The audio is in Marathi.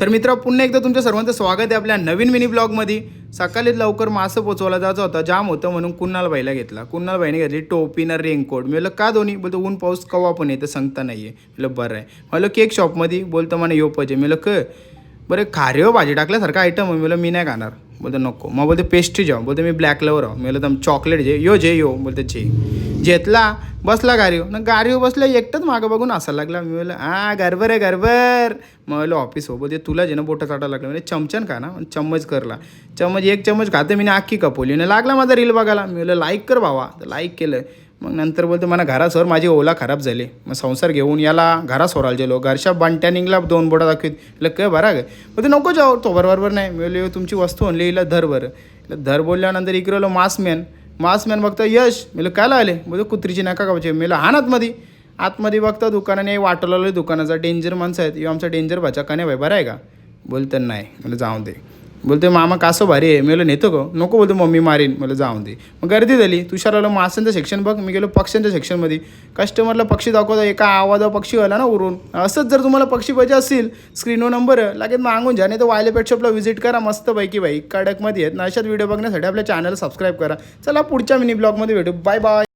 तर मित्र पुन्हा एकदा तुमच्या सर्वांचं स्वागत आहे आपल्या नवीन मिनी ब्लॉगमध्ये। सकाळी लवकर मासं पोचवायला जायचं होतं, जाम होतं म्हणून कुणालबाईला घेतला। कुणालबाईने घेतली टोपी ना रेनकोट। मी म्हणलं का दोन्ही? बोलतो ऊन पाऊस कवा पण येतं सांगता नाही आहे। म्हणलं बरं आहे। म्हणलं केक शॉपमध्ये, बोलतो मला यो पाहिजे। मी म्हणलं बरं खारे भाजी टाकल्यासारखा आयटम आहे। मी म्हणलं मी नाही खाणार। बोलतो नको। मग बोलते पेस्ट्री जाऊ। बोलते मी ब्लॅक लवर आहो। मी म्हणलं तर चॉकलेट जे यो बोलते घेतला बसला गाडीवर ना, गाडीवर बसल्या एकटंच मागं बघून हसायला लागला। मी म्हणलं गरबर आहे गरबर। मग म्हणलं ऑफिस हो बोलते तुला जे ना बोटं चाटायला लागलं। म्हणजे चमचन खा ना, चम्मच करला। एक चम्मच खाते मी आखी कपवली ना, लागला माझा रील बघायला। मी म्हणलं लाईक कर भावा, तर लाईक केलं। मग नंतर बोलते मला घरासवर माझी ओला खराब झाली, मग संसार घेऊन याला घरासवर गेलो। घरच्या बांट्या निघला दोन बोटा दाखवीत। म्हटलं बरा ग बोलते नको जाऊ तो बरोबर नाही। मी म्हणलं तुमची वस्तू आणली हिला धर बरं। धर बोलल्यानंतर इकडं मासमॅन बघता यश। मी काय लागले बोलतो कुत्रीची नका कावचे। मी आतमध्ये बघता दुकानाने वाटवलं दुकानाचा डेंजर माणसं आहेत। यो आमचा डेंजर भाचा कने भाई बरं आहे का? बोलतं नाही। मला जाऊन दे। बोलते मामा कासं भारी आहे। मी म्हणलं नेतो का? नको बोलतो मम्मी मारीन। मला जाऊन दे। मग गर्दी झाली। तुषार माशांचं सेक्शन बघ। मी गेलो पक्ष्यांच्या सेक्शनमध्ये। कस्टमरला पक्षी दाखवतो, एका आवाजावर पक्षी आला ना उरून। असंच जर तुम्हाला पक्षी पाहिजे असतील स्क्रीनवर नंबर लागेल मागून जा, नाही तर वायले पेट शॉपला व्हिजिट करा। मस्तपैकी भाई कडकमध्ये आहेत ना। अशाच व्हिडिओ बघण्यासाठी आपल्या चॅनल सबस्क्राईब करा। चला पुढच्या मिनी ब्लॉगमध्ये भेटू। Bye bye.